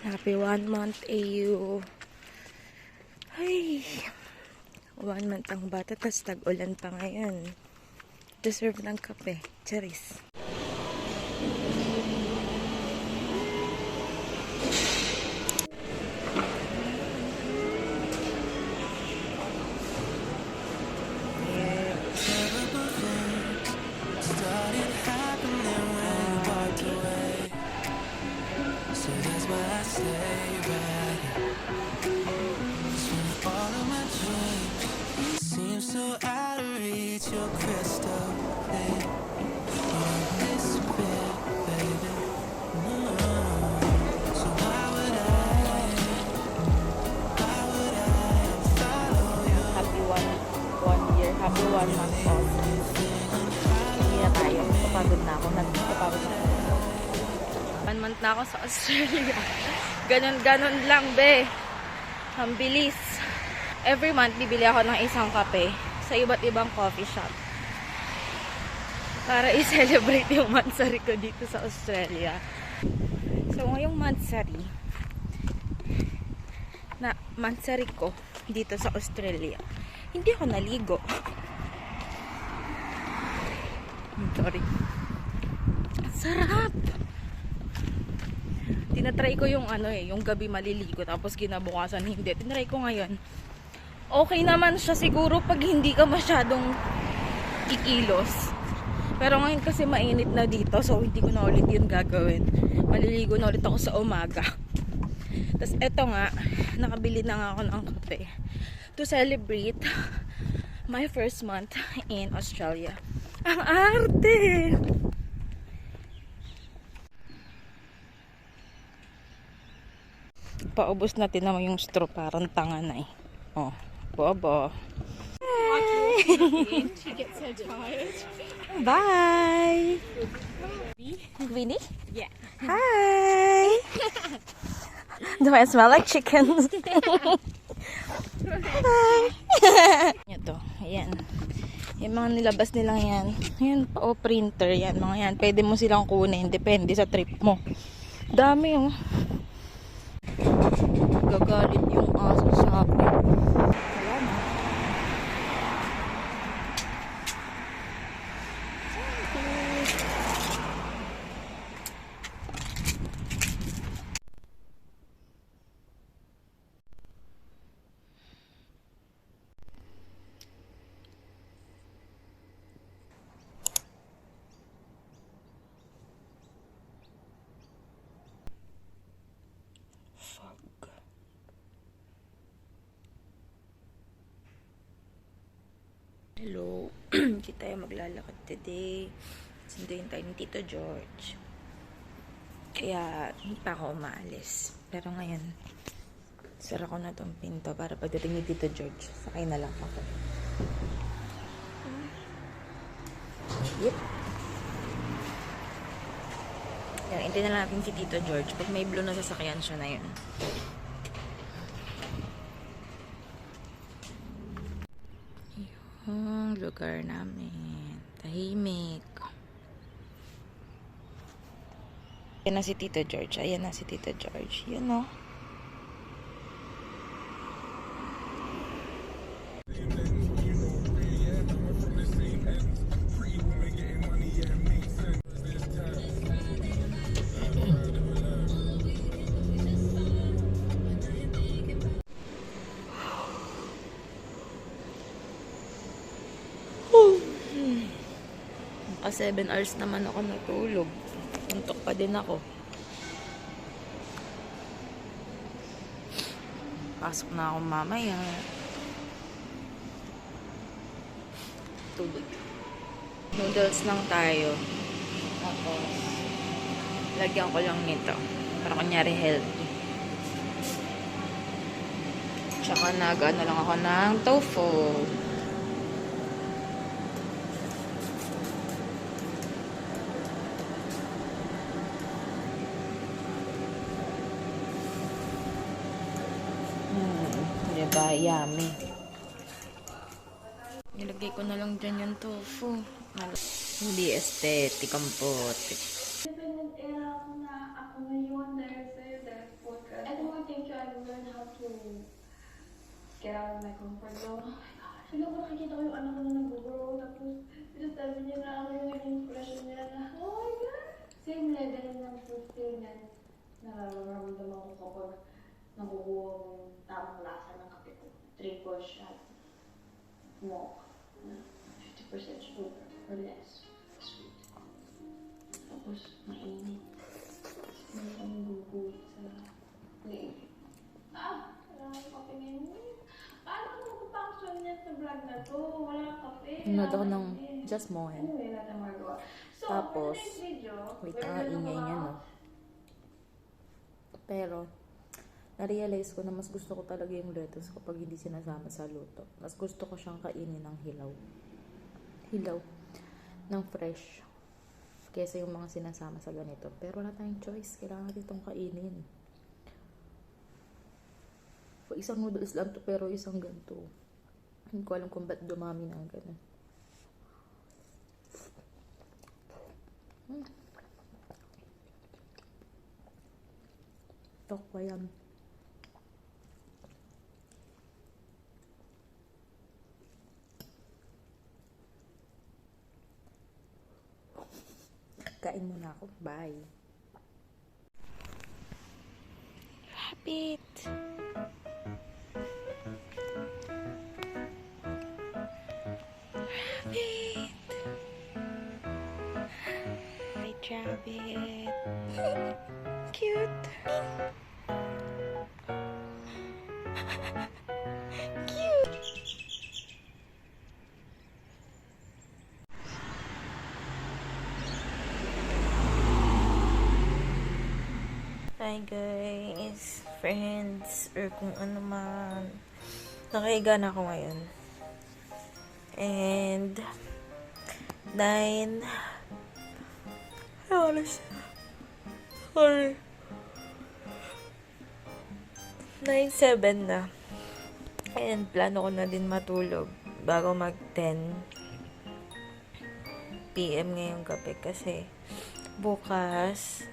Happy 1 month AU. Ay, 1 month ang bata, tas tag-ulan pa ngayon. Deserve ng kape. Charis. So out of reach, your crystal clear. You don't disappear, baby. No. So why would I follow you? Happy one year. Happy 1 month off. Hindi na tayo. Kapagod na ako. Nagpapagod na ako. 1 month na ako sa Australia. Ganon lang, be. Ang bilis. Every month, bibili ako ng isang kape sa iba't ibang coffee shop para i-celebrate yung mansari ko dito sa Australia. So, ngayong mansari ko dito sa Australia, hindi ako naligo. Sorry. Sarap! Tinatry ko yung yung gabi maliligo tapos kinabukasan hindi. Tinatry ko ngayon. Okay naman siya siguro pag hindi ka masyadong kikilos. Pero ngayon kasi mainit na dito, so hindi ko na ulit yun gagawin. Maliligo na ulit ako sa umaga. Tapos eto nga, nakabili na nga ako ng kape to celebrate my first month in Australia. Ang arte! Paubos natin naman yung straw, parang tanga na eh. Oh, bobo. She gets so tired. Bye! Winnie? Yeah. Hi! Do I smell like chicken? Hi! Ito, ayan. Yung mga nilabas nilang yan. Ayan, printer yan. Mga yan, pwede mo silang kunin. Depende sa trip mo. Dami oh. Gagalit yung aso sa akin. Wala na. Hello. Hindi tayo maglalakad today. Sunduin tayo ni Tito George. Kaya, hindi pa ako umaalis. Pero ngayon, sara ko na tong pinto para pagdating ni Tito George, sakay na lang ako. Yep. Yan, hintayin na lang natin si Tito George. Pag may blue na sasakyan siya na yun. Yung lugar namin. Tahimik. Ayan na si Tito George. Ayan na si Tito George. Yun o. Naka 7 hours naman ako natulog. Tuntok pa din ako. Pasok na ako mamaya. Tulog. Noodles lang tayo. Tapos, lagyan ko lang nito. Para kunyari healthy. Tsaka nag-ano lang ako ng tofu. Diba? Yummy. Nilagay ko na lang dyan yung tofu. Hindi aesthetic ang puti. Independent era ako na ako ngayon dahil sa'yo, dahil podcast fulfillment nararamdaman ko kapag nakukuha mo yung tamang lasa ng kape ko. Triple shot mocha na 50% sugar or less sweet. Tapos mainit. Hindi kami gugulit sa leeg. Kailangan yung kape ngayon. Paano ko mag-function niya sa vlog na to? Wala kape. Nanood ako ng Just Moen. Anyway, wala tayong magawa. So, Tapos, for today's video, wait, we're ang gonna ingay talk niya, no? about- Pero, na-realize ko na mas gusto ko talaga yung lettuce kapag hindi sinasama sa luto. Mas gusto ko siyang kainin ng hilaw. Hilaw. Ng fresh. Kesa yung mga sinasama sa ganito. Pero wala tayong choice. Kailangan natin itong kainin. Isang noodles lang to, pero isang ganito. Hindi ko alam kung ba't dumami ng ganun. Tokwa yan. Kain muna ako. Bye. Rabbit. Rabbit. Hi, Rabbit. Cute. Cute. Hi guys, friends, or kung ano man. Nakahiga na ako ngayon. And 9 oras. Sorry. 9:07 na. And plano ko na din matulog bago mag 10 PM ngayong gabi kasi bukas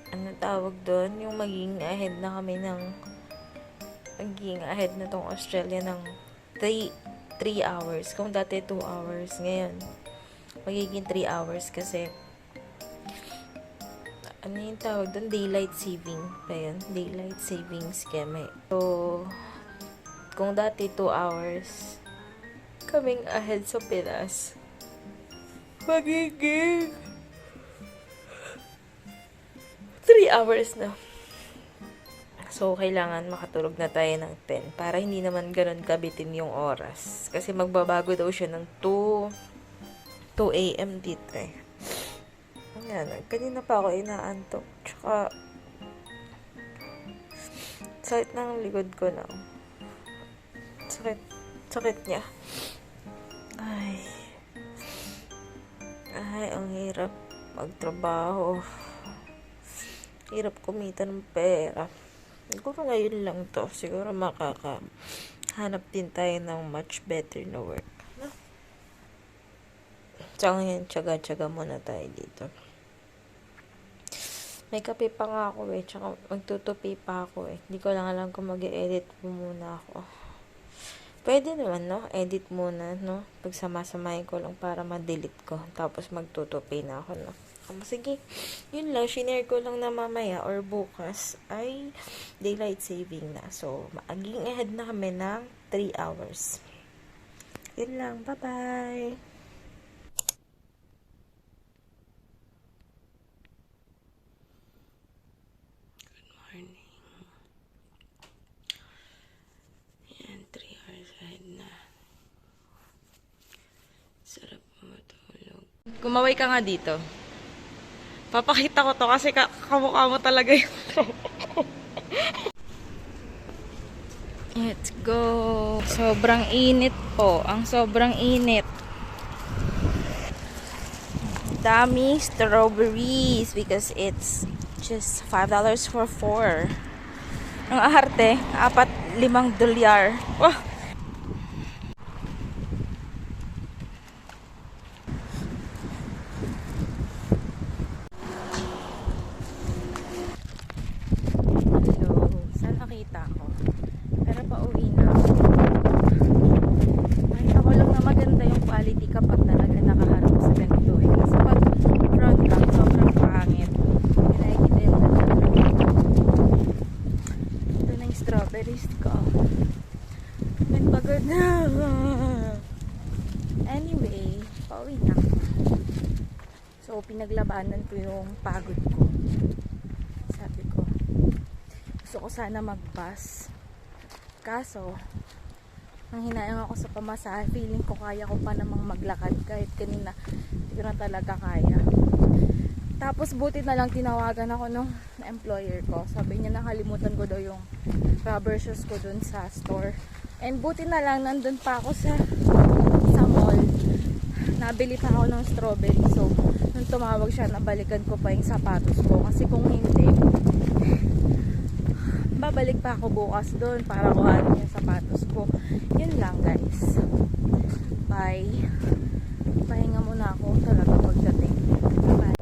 ano tawag doon, yung magiging ahead na kami ng magiging ahead na tong Australia ng 3 hours. Kung dati 2 hours, ngayon magiging 3 hours kasi ano yung tawag doon, daylight saving pa yun, daylight saving scheme. So kung dati 2 hours kaming ahead sa Pinas, magiging 3 hours na. So, kailangan makatulog na tayo ng 10 para hindi naman ganun kabitin yung oras. Kasi magbabago daw siya ng 2 a.m. dito eh. Ayan, kanina pa ako inaantok. Tsaka, sakit ng likod ko na. Sakit niya. Ay, ang hirap magtrabaho. Hirap kumita ng pera. Siguro ngayon lang to. Siguro makakahanap din tayo ng much better na work. No? So ngayon, tsaga-tsaga muna tayo dito. May kape pa nga ako eh. Tsaka magtutupi pa ako eh. Hindi ko lang alam kung mag-edit po muna ako. Pwede naman, no? Edit muna, no? Pagsama-samahin ko lang para ma-delete ko. Tapos magtutupi na ako, no? Sige, yun lang, shinare ko lang na mamaya or bukas ay daylight saving na. So, magiging ahead na kami ng 3 hours. Yun lang, bye-bye! Good morning. Yan, 3 hours ahead na. Sarap matulog. Kumaway ka nga dito. Papakita ko to kasi kamukha mo talaga yung Let's go. Sobrang init po. Ang sobrang init. Dami strawberries because it's just $5 for 4. Ang aharte, 4-5 dolyar. Wah! Kapag talaga nakaharap sa ganito eh. Kasi pag front lang, sobrang pangit. pinaglabanan ko yung pagod ko. Sabi ko, gusto ko sana mag-bus. Kaso, nang hinayang ako sa pamasahe, feeling ko kaya ko pa namang maglakad kahit kanina hindi ko na talaga kaya. Tapos buti na lang tinawagan ako nung employer ko. Sabi niya nakalimutan ko daw yung rubber shoes ko dun sa store. And buti na lang nandun pa ako sa mall. Nabili pa ako ng strawberry. So, nung tumawag siya, nabalikan ko pa yung sapatos ko. Kasi kung hindi, babalik pa ako bukas doon para kuhanin yung sapatos ko. Yun lang guys. Bye. Pahinga muna ako talaga pagdating. Bye.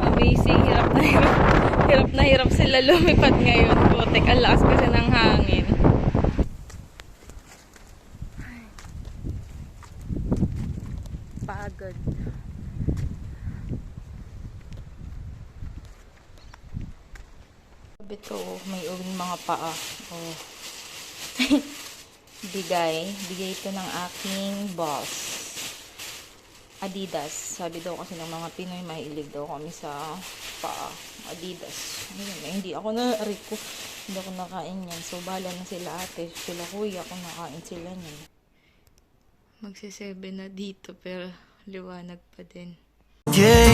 Amazing. Hirap na hirap sila lumipad ngayon. Putek, ang lakas kasi ng hangin. Pagod. Ito, may uwing mga paa. Oh. Bigay ito ng aking boss. Adidas. Sabi daw kasi ng mga Pinoy, mahilig daw kami sa paa. Adidas. Ayun, hindi ako na-rico. Hindi ako nakain yan. So, bahala na sila ate. Sila kuya kung nakain sila niyan. Magsi-7 na dito pero liwanag pa din. Yeah.